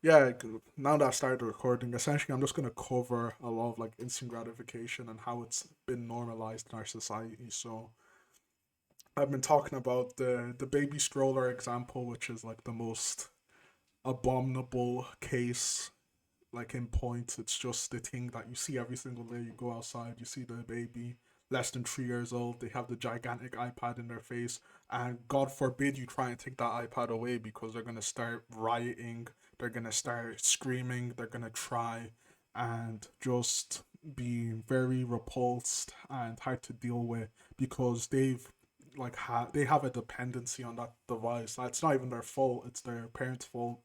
Yeah, now that I started recording, essentially I'm just gonna cover a lot of like instant gratification and how it's been normalized in our society. So I've been talking about the baby stroller example, which is like the most abominable case, like in point. It's just the thing that you see every single day. You go outside, you see the baby less than 3 years old. They have the gigantic iPad in their face, and God forbid you try and take that iPad away because they're gonna start rioting. They're gonna start screaming. They're gonna try and just be very repulsed and hard to deal with because they have a dependency on that device. It's not even their fault. It's their parents' fault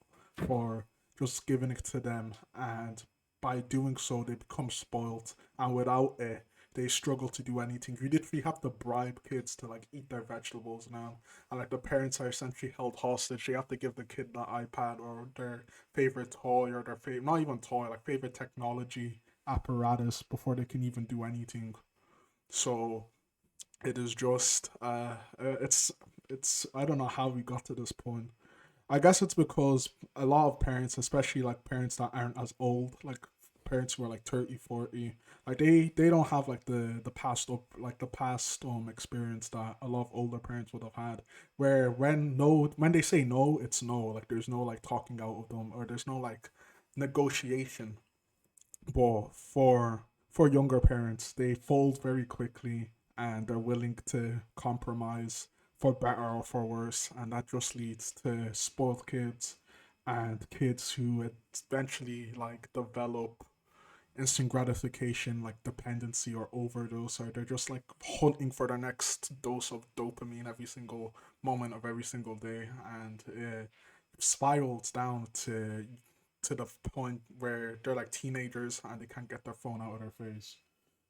for just giving it to them, and by doing so, they become spoiled, and without it, they struggle to do anything. You literally have to bribe kids to like eat their vegetables now, and like the parents are essentially held hostage. They have to give the kid the iPad or their favorite toy or their favorite, not even toy, like favorite technology apparatus before they can even do anything. So it is just it's I don't know how we got to this point. I guess it's because a lot of parents, especially like parents that aren't as old, like parents who are like 30, 40, like they don't have like the past experience that a lot of older parents would have had. Where when they say no, it's no. Like there's no like talking out of them, or there's no like negotiation. But for younger parents, they fold very quickly and they're willing to compromise for better or for worse, and that just leads to spoiled kids and kids who eventually like develop instant gratification like dependency or overdose, or they're just like hunting for their next dose of dopamine every single moment of every single day, and it spirals down to the point where they're like teenagers and they can't get their phone out of their face.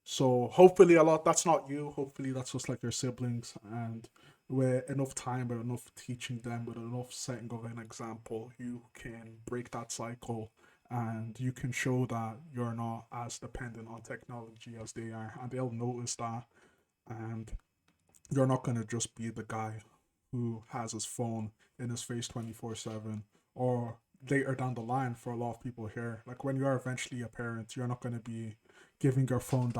So hopefully a lot that's not you. Hopefully that's just like your siblings, and with enough time, with enough teaching them, with enough setting of an example, you can break that cycle and you can show that you're not as dependent on technology as they are, and they'll notice that, and you're not gonna just be the guy who has his phone in his face 24/7, or later down the line for a lot of people here. Like when you are eventually a parent, you're not gonna be giving your phone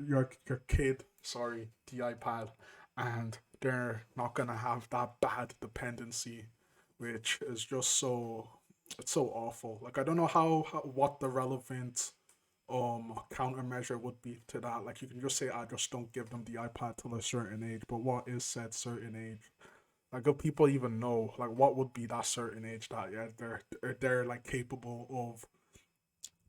your kid, sorry, the iPad, and they're not gonna have that bad dependency, which is just it's so awful. Like I don't know how what the relevant countermeasure would be to that. Like you can just say, I just don't give them the iPad till a certain age, but what is said certain age? Like if people even know, like what would be that certain age that yeah they're like capable of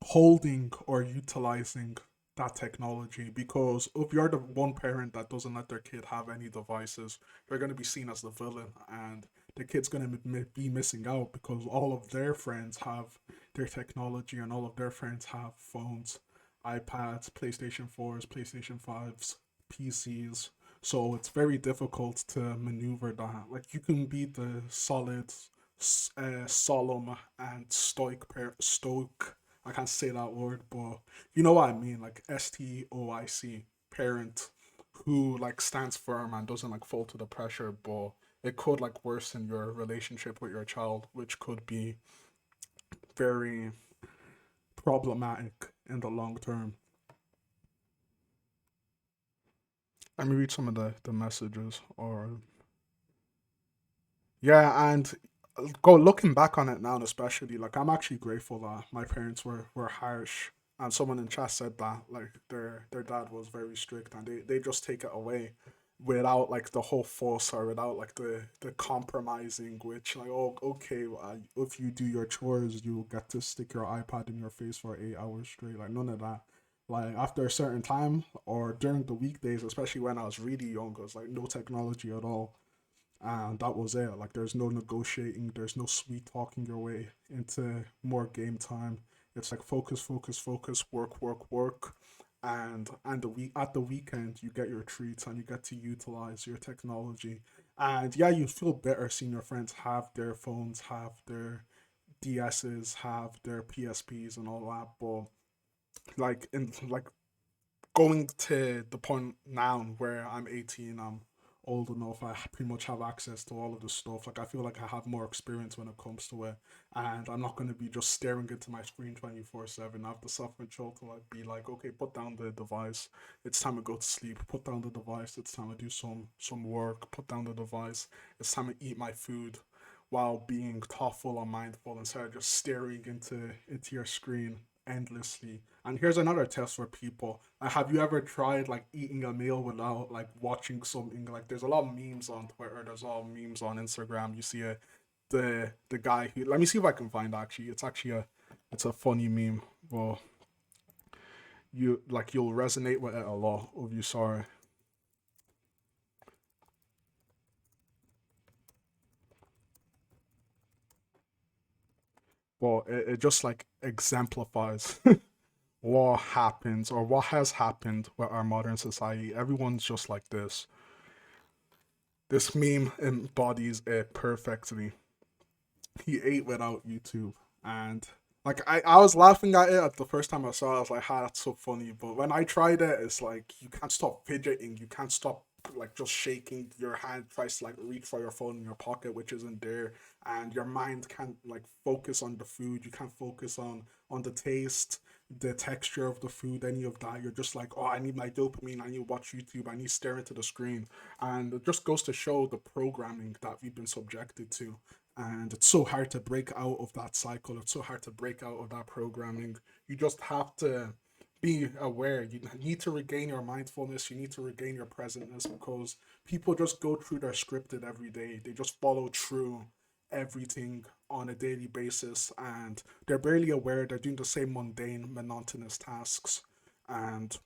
holding or utilizing that technology, because if you're the one parent that doesn't let their kid have any devices, you're going to be seen as the villain, and the kid's going to be missing out because all of their friends have their technology and all of their friends have phones, iPads, PlayStation 4s, PlayStation 5s, PCs. So it's very difficult to maneuver that. Like you can be the solid, solemn and stoic, I can't say that word, but you know what I mean, like stoic parent who like stands firm and doesn't like fall to the pressure, but it could like worsen your relationship with your child, which could be very problematic in the long term. Let me read some of the messages, or yeah, and go looking back on it now, especially like I'm actually grateful that my parents were harsh, and someone in chat said that like their dad was very strict, and they just take it away without like the whole force or without like the compromising, which like, oh okay, if you do your chores you get to stick your iPad in your face for 8 hours straight. Like none of that. Like after a certain time or during the weekdays, especially when I was really young, it was like no technology at all, and that was it. Like there's no negotiating, there's no sweet talking your way into more game time. It's like focus, focus, focus, work, work, work, and at the weekend you get your treats and you get to utilize your technology. And yeah, you feel better seeing your friends have their phones, have their DSs, have their PSPs and all that. But like in like going to the point now where I'm 18, I'm old enough, I pretty much have access to all of the stuff. Like I feel like I have more experience when it comes to it, and I'm not going to be just staring into my screen 24/7. I have the self control to like be like, okay, put down the device. It's time to go to sleep. Put down the device. It's time to do some work. Put down the device. It's time to eat my food, while being thoughtful and mindful instead of just staring into your screen endlessly. And here's another test for people. Have you ever tried like eating a meal without like watching something? Like there's a lot of memes on Twitter, there's a lot of memes on Instagram. You see the guy who, let me see if I can find actually. It's actually it's a funny meme. Well, you'll resonate with it a lot if you saw it. Well, it just like exemplifies what happens or what has happened with our modern society. Everyone's just like this. This meme embodies it perfectly. He ate without YouTube, and like I was laughing at it at the first time I saw it. I was like, "Ha, that's so funny." But when I tried it, it's like you can't stop fidgeting. You can't stop like just shaking. Your hand tries to like reach for your phone in your pocket, which isn't there, and your mind can't like focus on the food. You can't focus on the taste, the texture of the food, any of that. You're just like, oh, I need my dopamine. I need to watch YouTube. I need to stare into the screen, and it just goes to show the programming that we've been subjected to. And it's so hard to break out of that cycle. It's so hard to break out of that programming. You just have to be aware. You need to regain your mindfulness. You need to regain your presentness, because people just go through their scripted every day. They just follow through everything on a daily basis, and they're barely aware they're doing the same mundane, monotonous tasks. And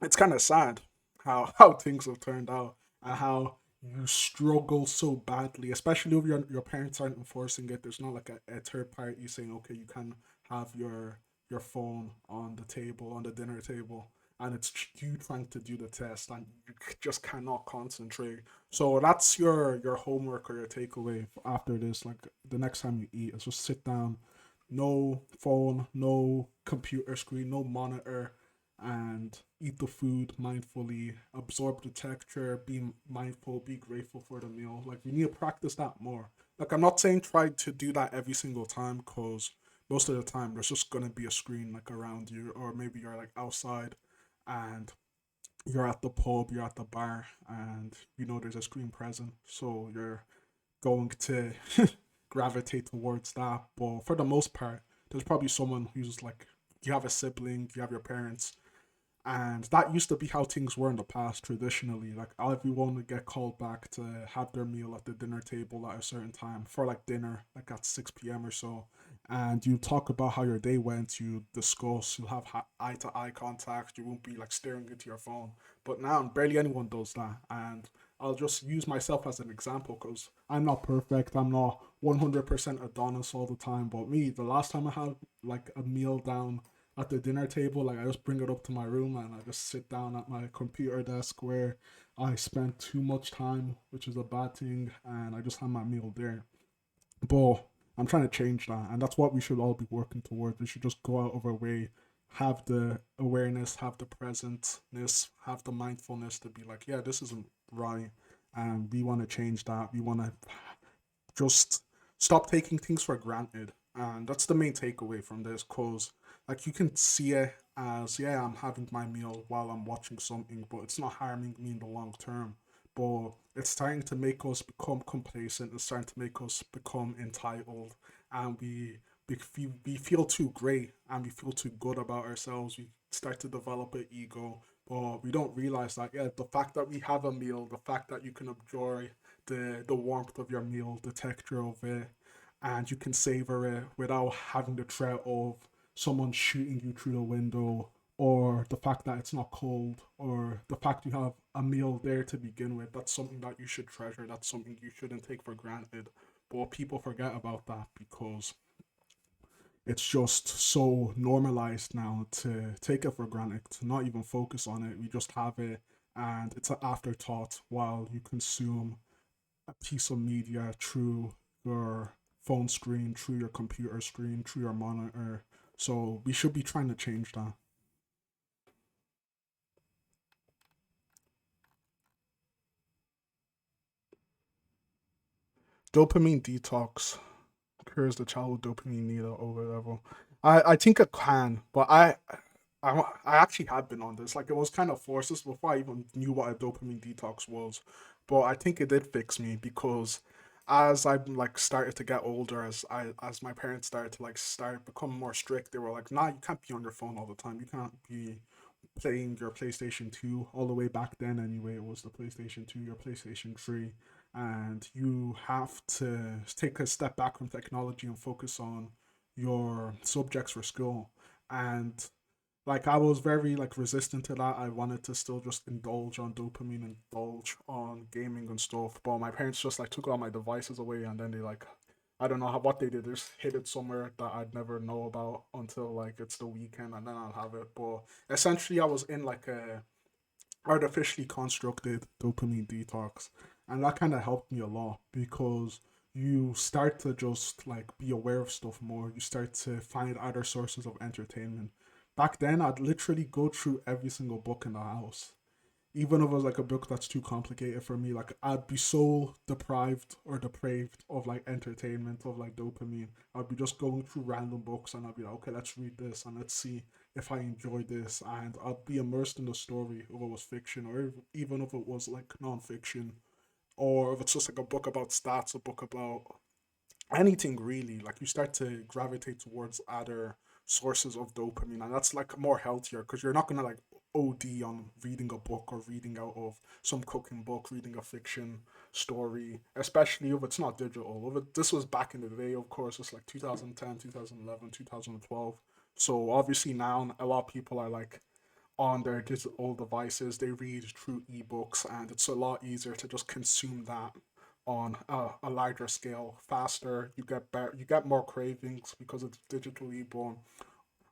it's kind of sad how things have turned out, and how you struggle so badly, especially if your parents aren't enforcing it. There's not like a third party saying, okay, you can have your phone on the table, on the dinner table, and it's you trying to do the test and you just cannot concentrate. So that's your homework or your takeaway after this. Like the next time you eat, is just sit down, no phone, no computer screen, no monitor, and eat the food mindfully, absorb the texture, be mindful, be grateful for the meal. Like we need to practice that more. Like I'm not saying try to do that every single time, because most of the time there's just gonna be a screen like around you, or maybe you're like outside and you're at the pub, you're at the bar, and you know there's a screen present, so you're going to gravitate towards that. But for the most part, there's probably someone who's like, you have a sibling, you have your parents, and that used to be how things were in the past traditionally. Like everyone would get called back to have their meal at the dinner table at a certain time for like dinner, like at 6 p.m. or so. And you talk about how your day went, you discuss, you'll have eye to eye contact, you won't be like staring into your phone. But now barely anyone does that. And I'll just use myself as an example, because I'm not perfect. I'm not 100% Adonis all the time. But me, the last time I had like a meal down at the dinner table, like I just bring it up to my room and I just sit down at my computer desk where I spent too much time, which is a bad thing, and I just have my meal there. But I'm trying to change that, and that's what we should all be working towards. We should just go out of our way, have the awareness, have the presentness, have the mindfulness to be like, yeah, this isn't right, and we want to change that. We want to just stop taking things for granted. And that's the main takeaway from this, cause like you can see it as, yeah, I'm having my meal while I'm watching something, but it's not harming me in the long term. But it's starting to make us become complacent. It's starting to make us become entitled, and we feel too great and we feel too good about ourselves. We start to develop an ego, but we don't realize that, yeah, the fact that we have a meal, the fact that you can enjoy the warmth of your meal, the texture of it, and you can savor it without having the threat of someone shooting you through the window, or the fact that it's not cold, or the fact you have a meal there to begin with. That's something that you should treasure. That's something you shouldn't take for granted. But people forget about that because it's just so normalized now to take it for granted, to not even focus on it. We just have it, and it's an afterthought while you consume a piece of media through your phone screen, through your computer screen, through your monitor. So we should be trying to change that. Dopamine detox cures the childhood dopamine need or whatever. I think it can, but I actually had been on this. Like it was kind of forced. This before I even knew what a dopamine detox was. But I think it did fix me because as I like started to get older, as my parents started to like start become more strict, they were like, nah, you can't be on your phone all the time. You can't be playing your PlayStation 2 all the way back then anyway. It was the PlayStation 2, your PlayStation 3, and you have to take a step back from technology and focus on your subjects for school. And like I was very like resistant to that. I wanted to still just indulge on dopamine, indulge on gaming and stuff. But my parents just like took all my devices away, and then they like, I don't know how, what they did. They just hid it somewhere that I'd never know about until like it's the weekend, and then I'll have it. But essentially, I was in like a artificially constructed dopamine detox, and that kind of helped me a lot because you start to just like be aware of stuff more. You start to find other sources of entertainment. Back then, I'd literally go through every single book in the house, even if it was like a book that's too complicated for me. Like I'd be so deprived or depraved of like entertainment, of like dopamine. I'd be just going through random books, and I'd be like, okay, let's read this and let's see if I enjoy this, and I'd be immersed in the story if it was fiction, or even if it was like non-fiction, or if it's just like a book about stats, a book about anything really. Like you start to gravitate towards other sources of dopamine, and that's like more healthier because you're not gonna like OD on reading a book or reading out of some cooking book, reading a fiction story, especially if it's not digital. If this was back in the day, of course, it's like 2010, 2011, 2012. So obviously now a lot of people are like on their digital devices. They read through ebooks, and it's a lot easier to just consume that on a larger scale, faster. You get better, you get more cravings because it's digitally born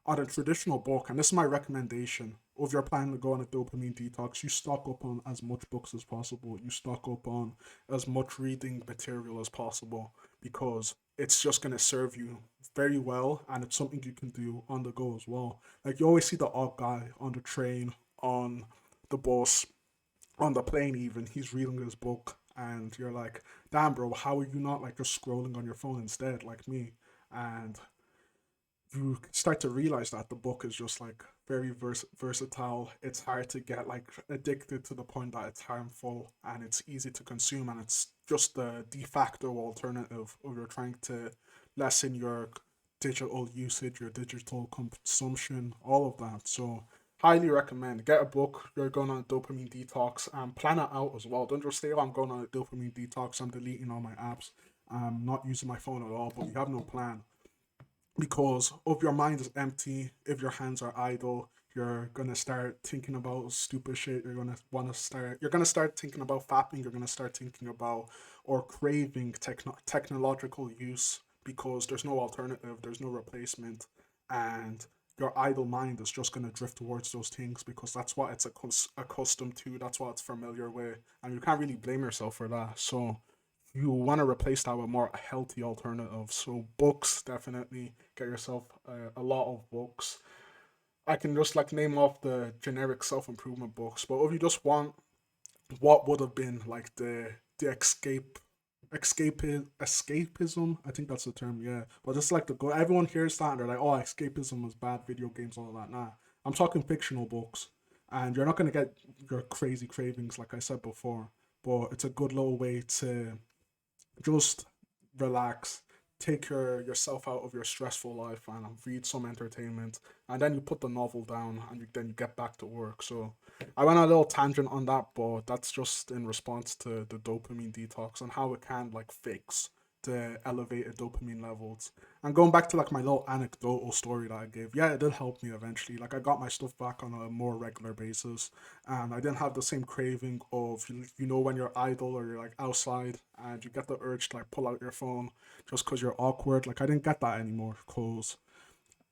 on a traditional book, and this is my recommendation. If you're planning to go on a dopamine detox, you stock up on as much books as possible. You stock up on as much reading material as possible because it's just going to serve you very well, and it's something you can do on the go as well. Like you always see the odd guy on the train, on the bus, on the plane, even he's reading his book, and you're like, damn, bro, how are you not like just scrolling on your phone instead, like me? And you start to realize that the book is just like very versatile. It's hard to get like addicted to the point that it's harmful, and it's easy to consume, and it's just the de facto alternative if you're trying to lessen your digital usage, your digital consumption, all of that. So highly recommend get a book. You're going on a dopamine detox and plan it out as well. Don't just say, oh, I'm going on a dopamine detox, I'm deleting all my apps, I'm not using my phone at all, but you have no plan. Because if your mind is empty, if your hands are idle, you're gonna start thinking about stupid shit. You're gonna start thinking about fapping. You're gonna start thinking about or craving technological use because there's no alternative. There's no replacement, and your idle mind is just gonna drift towards those things because that's what it's accustomed to. That's what it's familiar with, and you can't really blame yourself for that. So you want to replace that with more healthy alternatives. So books, definitely get yourself a lot of books. I can just like name off the generic self improvement books, but if you just want what would have been like the escapism, I think that's the term, yeah. But just like the go, everyone hears that and they're like, oh, escapism is bad, video games, all that. Nah, I'm talking fictional books, and you're not gonna get your crazy cravings like I said before. But it's a good little way to just relax, take yourself out of your stressful life, and read some entertainment, and then you put the novel down, and then you get back to work. So I went on a little tangent on that, but that's just in response to the dopamine detox and how it can like fix the elevated dopamine levels. And going back to like my little anecdotal story that I gave, yeah, it did help me eventually. Like I got my stuff back on a more regular basis, and I didn't have the same craving of when you're idle or you're like outside and you get the urge to like pull out your phone just because you're awkward. Like I didn't get that anymore because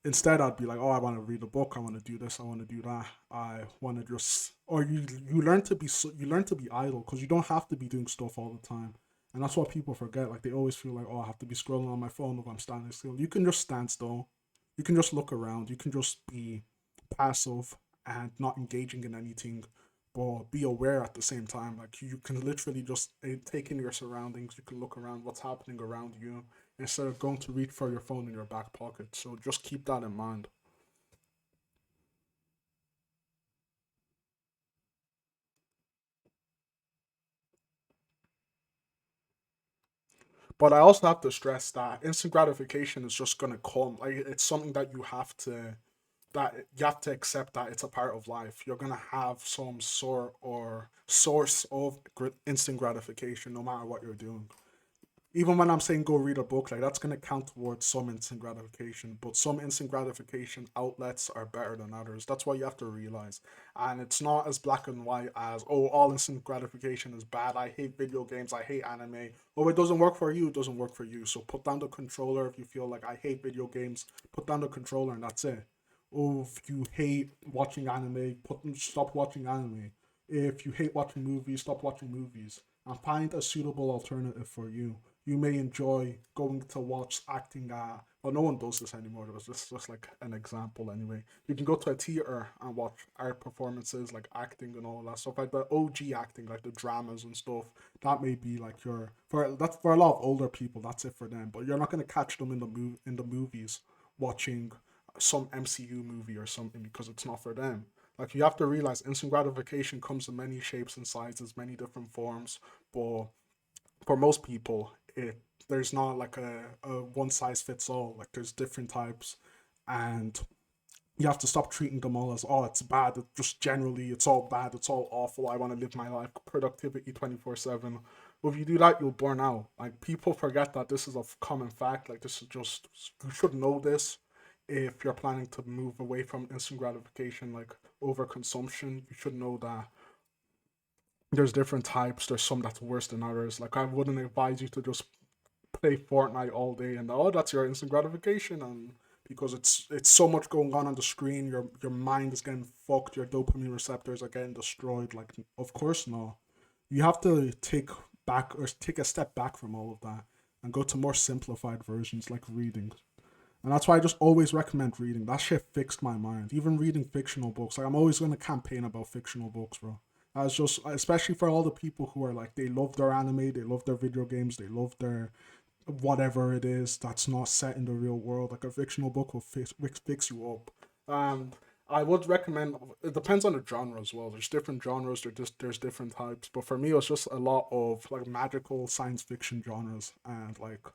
instead I'd be like, oh, I want to read a book, I want to do this, I want to do that, I want to just, or you learn to be you learn to be idle because you don't have to be doing stuff all the time. And that's what people forget. Like they always feel like, oh, I have to be scrolling on my phone if I'm standing still. You can just stand still. You can just look around. You can just be passive and not engaging in anything. but be aware at the same time. Like you can literally just take in your surroundings. You can look around what's happening around you instead of going to reach for your phone in your back pocket. So just keep that in mind. But I also have to stress that instant gratification is just gonna come. Like it's something that you have to accept that it's a part of life. You're gonna have some sort or source of instant gratification, no matter what you're doing. Even when I'm saying go read a book, like that's gonna count towards some instant gratification. But some instant gratification outlets are better than others. That's what you have to realize. And it's not as black and white as all instant gratification is bad. I hate video games. I hate anime. Oh, it doesn't work for you. It doesn't work for you. So put down the controller if you feel like I hate video games. Put down the controller and that's it. Oh, if you hate watching anime, stop watching anime. If you hate watching movies, stop watching movies and find a suitable alternative for you. You may enjoy going to watch acting. Well, no one does this anymore. It was just like an example anyway. You can go to a theater and watch art performances like acting and all that stuff, like the OG acting, like the dramas and stuff. That may be like your for that's for a lot of older people. That's it for them. But you're not gonna catch them in the movies watching some MCU movie or something because it's not for them. Like you have to realize instant gratification comes in many shapes and sizes, many different forms, but for most people, there's not like a one size fits all. Like there's different types, and you have to stop treating them all as it's bad. It just generally it's all bad. It's all awful. I want to live my life productivity 24/7. Well, if you do that, you'll burn out. Like people forget that this is a common fact. Like this is just you should know this. If you're planning to move away from instant gratification, like overconsumption, you should know that there's different types. There's some that's worse than others. Like I wouldn't advise you to just play Fortnite all day and that's your instant gratification and because it's so much going on the screen, your mind is getting fucked, your dopamine receptors are getting destroyed. Like of course no. You have to take a step back from all of that and go to more simplified versions like reading. And that's why I just always recommend reading. That shit fixed my mind. Even reading fictional books. Like I'm always gonna campaign about fictional books, bro. As just especially for all the people who are like they love their anime, they love their video games, they love their whatever it is that's not set in the real world. Like a fictional book will fix you up. And I would recommend. It depends on the genre as well. There's different genres. There's different types. But for me, it was just a lot of like magical science fiction genres and like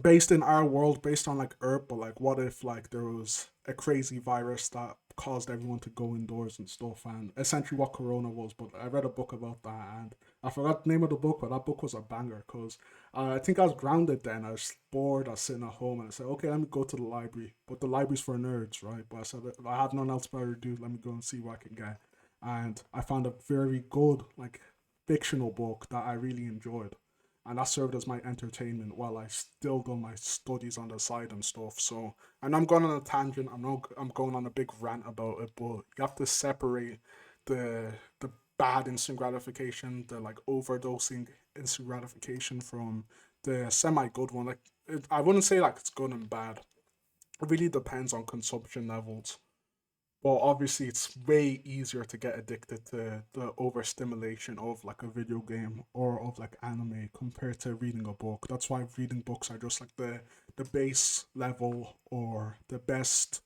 based in our world, based on like Earth, but like what if like there was a crazy virus that caused everyone to go indoors and stuff, and essentially what Corona was. But I read a book about that, and I forgot the name of the book, but that book was a banger because I think I was grounded then. I was bored. I was sitting at home, and I said, okay, let me go to the library. But the library's for nerds, right? But I said I have nothing else better to do. Let me go and see what I can get, and I found a very good like fictional book that I really enjoyed and that served as my entertainment while I still done my studies on the side and stuff. So, and I'm going on a tangent. I'm going on a big rant about it, but you have to separate the bad instant gratification, the like overdosing instant gratification from the semi good one. Like I wouldn't say like it's good and bad. It really depends on consumption levels. Well, obviously, it's way easier to get addicted to the overstimulation of like a video game or of like anime compared to reading a book. That's why reading books are just like the base level or the best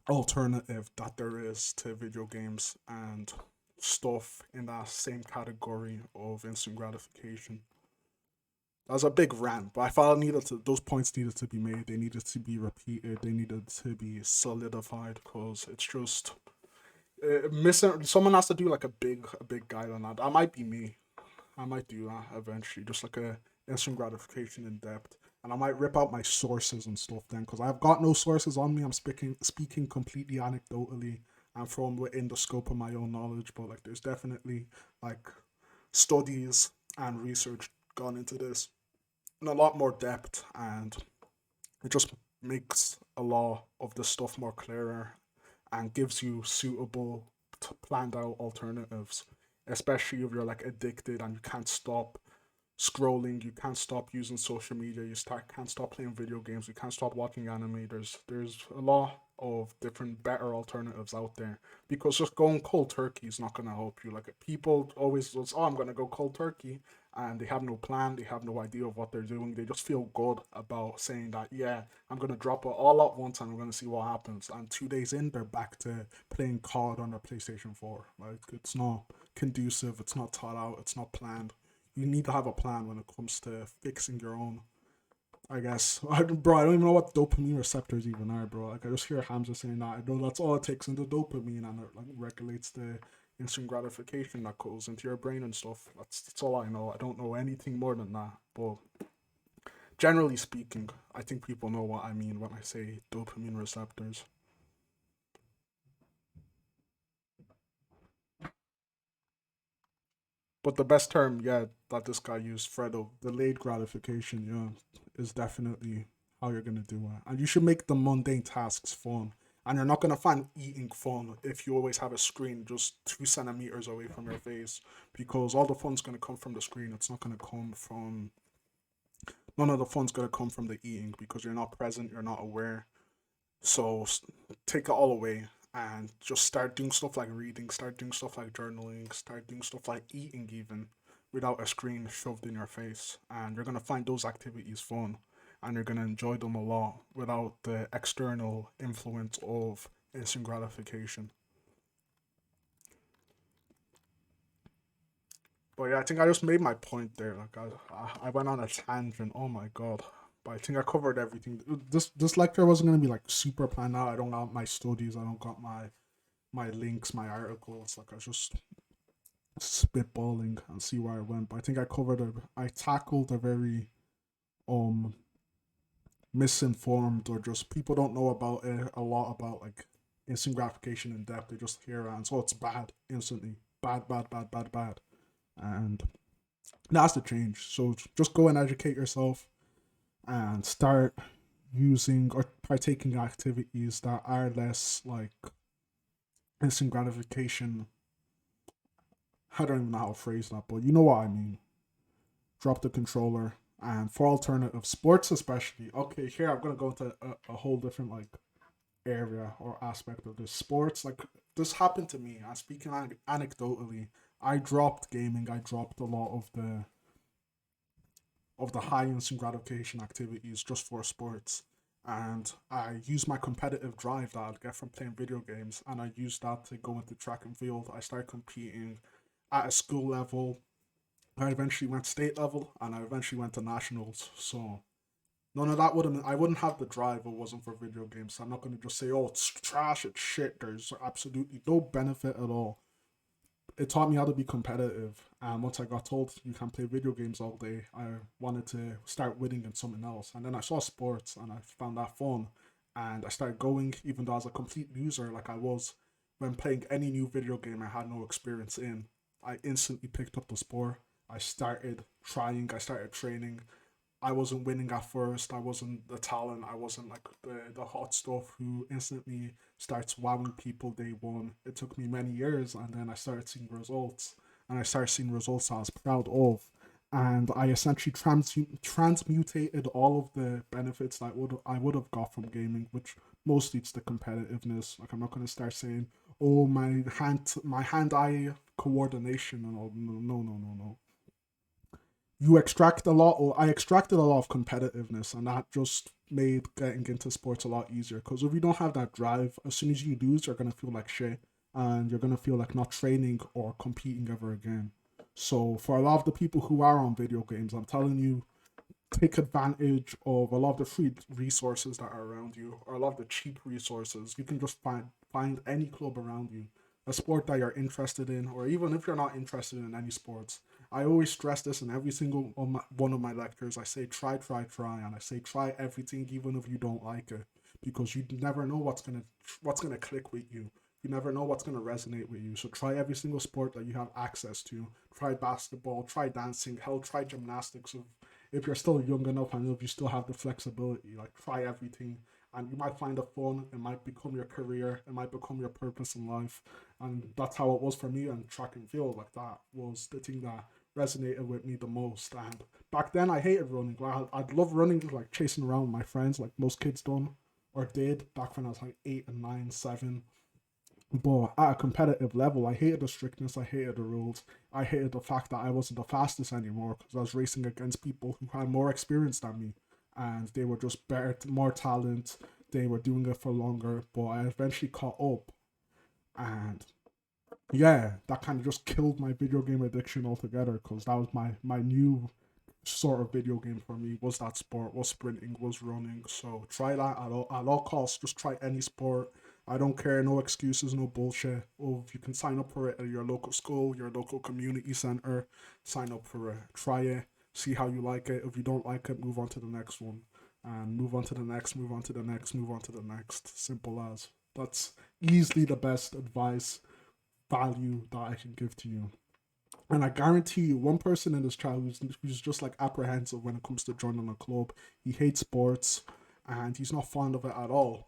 alternative that there is to video games and stuff in that same category of instant gratification. That was a big rant, but I felt those points needed to be made. They needed to be repeated. They needed to be solidified because it's just missing. Someone has to do like a big guide on that. That might be me. I might do that eventually, just like a instant gratification in depth. And I might rip out my sources and stuff then, because I've got no sources on me. I'm speaking completely anecdotally and from within the scope of my own knowledge. But like, there's definitely like studies and research gone into this in a lot more depth, and it just makes a lot of the stuff more clearer and gives you suitable planned out alternatives, especially if you're like addicted and you can't stop scrolling. You can't stop using social media. Can't stop playing video games. You can't stop watching anime. There's a lot of different better alternatives out there, because just going cold turkey is not gonna help you. Like, people always just, oh, I'm gonna go cold turkey, and they have no plan. They have no idea of what they're doing. They just feel good about saying that, yeah, I'm gonna drop it all at once and I'm gonna see what happens. And 2 days in, they're back to playing COD on their PlayStation 4. Like, it's not conducive. It's not thought out. It's not planned. You need to have a plan when it comes to fixing your own. I guess, bro, I don't even know what dopamine receptors even are, bro. Like, I just hear Hamza saying that. I know that's all it takes into dopamine, and it like regulates the instant gratification that goes into your brain and stuff. That's all I know. I don't know anything more than that. But generally speaking, I think people know what I mean when I say dopamine receptors. But the best term, yeah, that this guy used, Fredo, delayed gratification, yeah, is definitely how you're gonna do it. And you should make the mundane tasks fun. And you're not gonna find eating fun if you always have a screen just 2 centimeters away from your face, because all the fun's gonna come from the screen. It's not gonna come from None of the fun's gonna come from the eating, because you're not present, you're not aware. So take it all away and just start doing stuff like reading, start doing stuff like journaling, start doing stuff like eating, even without a screen shoved in your face. And you're gonna find those activities fun, and you're gonna enjoy them a lot without the external influence of instant gratification. But yeah, I think I just made my point there. Like, I went on a tangent. Oh my god. But I think I covered everything. This lecture wasn't gonna be like super planned out. I don't got my studies. I don't got my links, my articles. Like, I was just spitballing and see where I went. But I think I tackled a very um misinformed, or just people don't know about it a lot, about like instant gratification in depth. They just hear it and so it's bad instantly. Bad, bad, bad, bad, bad. And that's the change. So just go and educate yourself and start using or partaking in activities that are less like instant gratification. I don't even know how to phrase that, but you know what I mean. Drop the controller. And for alternative sports, especially, okay, here I'm gonna go into a whole different like area or aspect of this. Sports, like, this happened to me. I'm speaking anecdotally. I dropped gaming. I dropped a lot of the high instant gratification activities just for sports. And I use my competitive drive that I'd get from playing video games, and I use that to go into track and field. I started competing at a school level. I eventually went state level, and I eventually went to nationals. So none of that I wouldn't have the drive if it wasn't for video games. So I'm not gonna just say, oh, it's trash, it's shit. There's absolutely no benefit at all. It taught me how to be competitive. And once I got told you can play video games all day, I wanted to start winning in something else. And then I saw sports and I found that fun. And I started going, even though I was a complete loser, like I was when playing any new video game I had no experience in. I instantly picked up the sport. I started trying, I started training. I wasn't winning at first. I wasn't the talent. I wasn't like the hot stuff who instantly starts wowing people day one. It took me many years, and then I started seeing results, and I started seeing results I was proud of, and I essentially transmutated all of the benefits that I would have got from gaming, which mostly it's the competitiveness. Like, I'm not gonna start saying, oh, my hand eye coordination and all. No, no, no, no, no. You extract a lot, or I extracted a lot of competitiveness, and that just made getting into sports a lot easier. Because if you don't have that drive, as soon as you lose, you're gonna feel like shit, and you're gonna feel like not training or competing ever again. So for a lot of the people who are on video games, I'm telling you, take advantage of a lot of the free resources that are around you, or a lot of the cheap resources. You can just find any club around you, a sport that you're interested in, or even if you're not interested in any sports. I always stress this in every single one of my lectures. I say try, try, try, and I say try everything, even if you don't like it, because you never know what's gonna click with you. You never know what's gonna resonate with you. So try every single sport that you have access to. Try basketball, try dancing, hell, try gymnastics if you're still young enough and if you still have the flexibility. Like, try everything, and you might find it fun. It might become your career. It might become your purpose in life. And that's how it was for me on track and field. Like, that was the thing that resonated with me the most. And back then, I hated running. Like, I'd love running, like chasing around with my friends, like most kids done or did back when I was like 8 and 9, 7. But at a competitive level, I hated the strictness, I hated the rules, I hated the fact that I wasn't the fastest anymore because I was racing against people who had more experience than me, and they were just better, more talent. They were doing it for longer, but I eventually caught up, and yeah, that kind of just killed my video game addiction altogether because that was my new sort of video game for me, was that sport, was sprinting, was running. So try that at all costs. Just try any sport. I don't care, no excuses, no bullshit. Oh, if you can sign up for it at your local school, your local community center, sign up for it. Try it, see how you like it. If you don't like it, move on to the next one. And move on to the next, move on to the next, move on to the next. Simple as. That's easily the best advice, value that I can give to you. And I guarantee you, one person in this chat who's just like apprehensive when it comes to joining a club. He hates sports and he's not fond of it at all.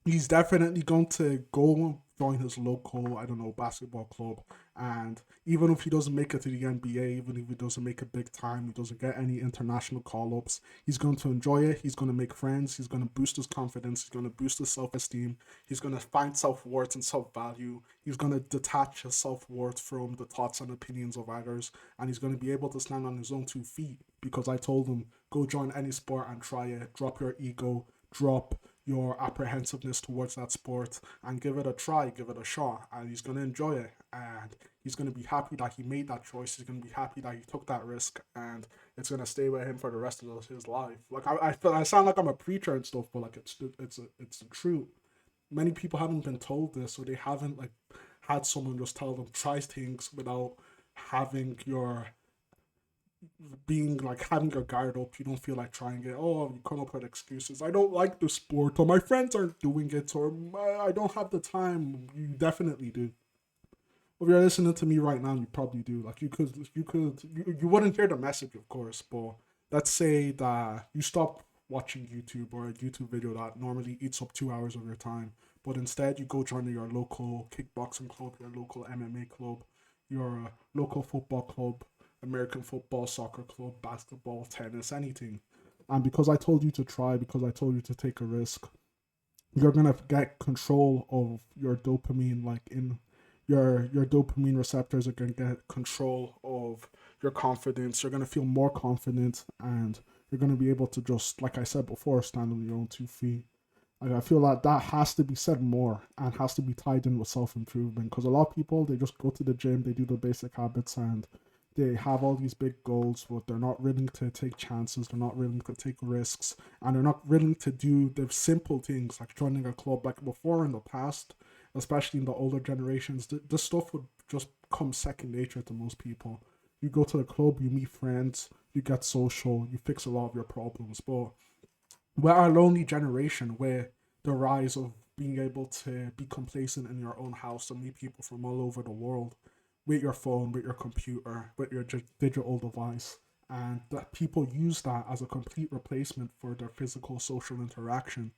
He's definitely going to go join his local, I don't know, basketball club. And even if he doesn't make it to the NBA, even if he doesn't make it big time, he doesn't get any international call ups, he's going to enjoy it. He's going to make friends. He's going to boost his confidence. He's going to boost his self esteem. He's going to find self worth and self value. He's going to detach his self worth from the thoughts and opinions of others. And he's going to be able to stand on his own 2 feet because I told him, go join any sport and try it. Drop your ego, drop your apprehensiveness towards that sport and give it a try, give it a shot, and he's going to enjoy it. And he's going to be happy that he made that choice. He's going to be happy that he took that risk, and it's going to stay with him for the rest of his life. Like I feel I sound like I'm a preacher and stuff, but like it's the truth. Many people haven't been told this, or they haven't like had someone just tell them try things without having your being like having your guard up. You don't feel like trying it. Oh, you come up with excuses. I don't like the sport, or my friends aren't doing it, or I don't have the time. You definitely do. If you're listening to me right now, you probably do. Like you wouldn't hear the message, of course, but let's say that you stop watching YouTube or a YouTube video that normally eats up 2 hours of your time, but instead you go join your local kickboxing club, your local MMA club, your local football club, American football, soccer club, basketball, tennis, anything. And because I told you to try, because I told you to take a risk, you're gonna get control of your dopamine, like in your dopamine receptors are gonna get control of your confidence. You're gonna feel more confident, and you're gonna be able to just, like I said before, stand on your own 2 feet. Like I feel like that has to be said more and has to be tied in with self improvement because a lot of people they just go to the gym, they do the basic habits, and they have all these big goals, but they're not willing to take chances. They're not willing to take risks, and they're not willing to do the simple things like joining a club. Like before in the past, especially in the older generations, this stuff would just come second nature to most people. You go to the club, you meet friends, you get social, you fix a lot of your problems. But we're our lonely generation where the rise of being able to be complacent in your own house and meet people from all over the world with your phone, with your computer, with your digital device, and that people use that as a complete replacement for their physical social interaction,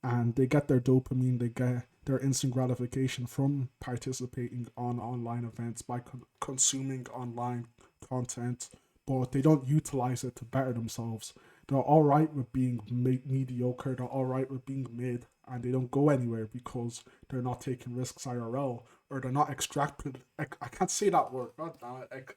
and they get their dopamine, they get their instant gratification from participating on online events by consuming online content, but they don't utilize it to better themselves. They're all right with being mediocre, they're all right with being mid, and they don't go anywhere because they're not taking risks IRL, or they're not I can't say that word, god damn it,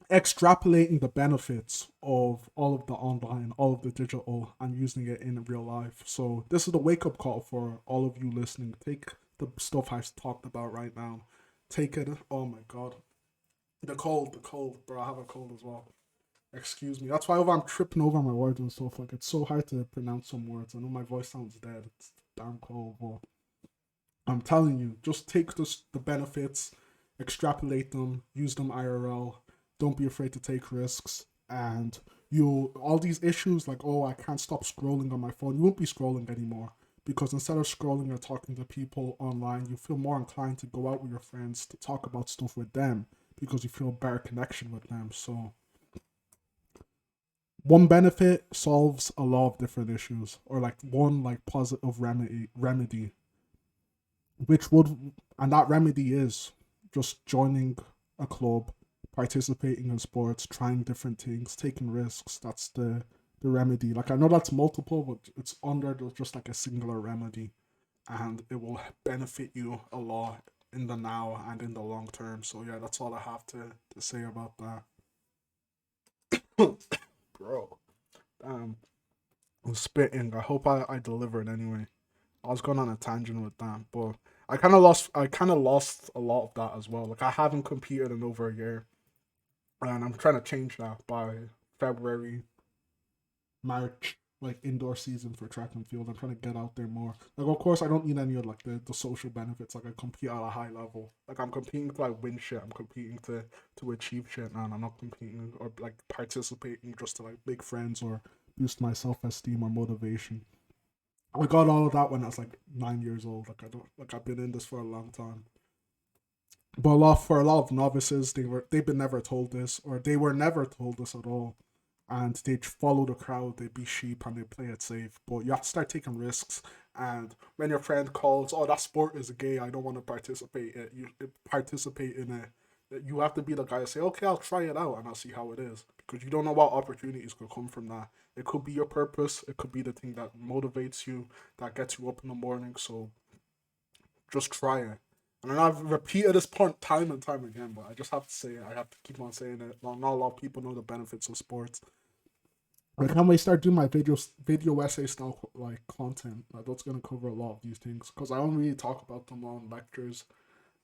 extrapolating the benefits of all of the online, all of the digital, and using it in real life. So this is the wake up call for all of you listening. Take the stuff I've talked about right now. Take it. Oh my god, the cold, bro. I have a cold as well. Excuse me. That's why I'm tripping over my words and stuff. Like it's so hard to pronounce some words. I know my voice sounds dead. It's damn cold, but I'm telling you, just take the benefits, extrapolate them, use them IRL. Don't be afraid to take risks. And you all these issues like, oh, I can't stop scrolling on my phone. You won't be scrolling anymore because instead of scrolling or talking to people online, you feel more inclined to go out with your friends to talk about stuff with them because you feel a better connection with them. So one benefit solves a lot of different issues, or like one like positive remedy which would, and that remedy is just joining a club, participating in sports, trying different things, taking risks. That's the remedy. Like I know that's multiple, but it's under just like a singular remedy, and it will benefit you a lot in the now and in the long term. So yeah, that's all I have to say about that. Bro, I'm spitting. I hope I delivered anyway. I was going on a tangent with that, but I kind of lost a lot of that as well. Like I haven't competed in over a year, and I'm trying to change that by February, March, like indoor season for track and field. I'm trying to get out there more. Like of course I don't need any of like the social benefits. Like I compete at a high level. Like I'm competing to like win shit. I'm competing to achieve shit, man. I'm not competing or like participating just to like make friends or boost my self esteem or motivation. I got all of that when I was like 9 years old. Like I don't like I've been in this for a long time. But a lot of novices, they've been never told this, or they were never told this at all, and they follow the crowd, they be sheep, and they play it safe. But you have to start taking risks. And when your friend calls, "Oh, that sport is gay. I don't want to participate." You participate in it. You have to be the guy to say, "Okay, I'll try it out and I'll see how it is," because you don't know what opportunities could come from that. It could be your purpose. It could be the thing that motivates you, that gets you up in the morning. So just try it. And I've repeated this point time and time again, but I just have to say it. I have to keep on saying it. Not a lot of people know the benefits of sports. Like how I start doing my video essay style like content, like that's gonna cover a lot of these things because I don't really talk about them on lectures,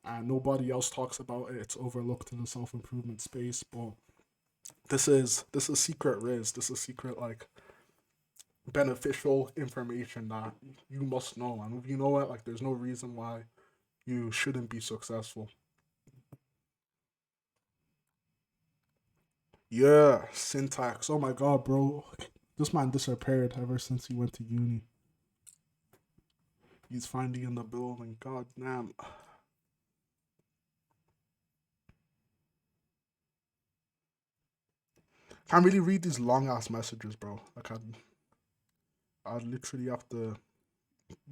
and nobody else talks about it. It's overlooked in the self improvement space. But this is secret riz. This is secret like beneficial information that you must know, and if you know it, like there's no reason why you shouldn't be successful. Yeah, syntax. Oh my god, bro. This man disappeared ever since he went to uni. He's finally in the building. God damn. Can't really read these long ass messages, bro. Like I'd literally have to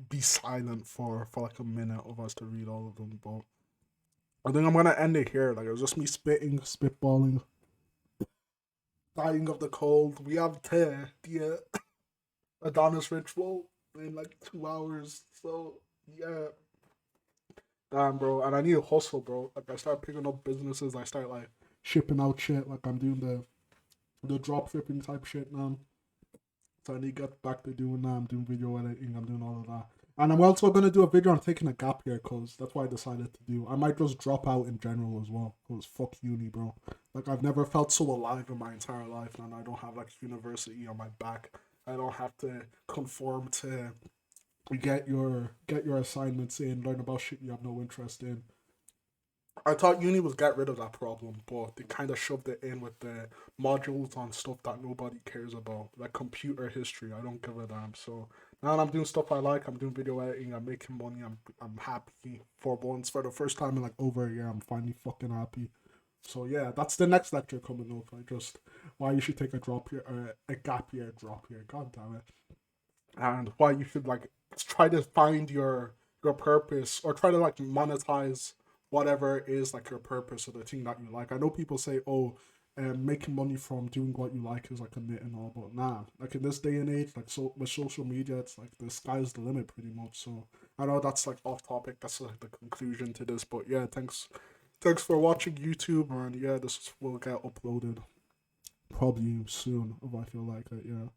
be silent for like a minute of us to read all of them. But I think I'm gonna end it here. Like it was just me spitting, spitballing, dying of the cold. We have the Adonis ritual in like 2 hours. So yeah, damn, bro. And I need to hustle, bro. Like I start picking up businesses. I start like shipping out shit. Like I'm doing the drop shipping type shit now. So I need to get back to doing that. I'm doing video editing. I'm doing all of that. And I'm also gonna do a video on taking a gap year, cause that's what I decided to do. I might just drop out in general as well, cause fuck uni, bro. Like I've never felt so alive in my entire life, and I don't have like university on my back. I don't have to conform to get your assignments in, learn about shit you have no interest in. I thought uni was get rid of that problem, but they kind of shoved it in with the modules on stuff that nobody cares about, like computer history. I don't give a damn. So now I'm doing stuff I like. I'm doing video editing. I'm making money. I'm happy for once. For the first time in like over a year, I'm finally fucking happy. So yeah, that's the next lecture coming up. I just why you should take a drop year, a gap year drop year. God damn it. And why you should like try to find your purpose or try to like monetize whatever is like your purpose or the thing that you like. I know people say, "Oh, making money from doing what you like is like a myth and all," but nah. Like in this day and age, like so with social media, it's like the sky's the limit pretty much. So I know that's like off topic. That's like the conclusion to this, but yeah, thanks for watching YouTube, and yeah, this will get uploaded probably soon if I feel like it. Yeah.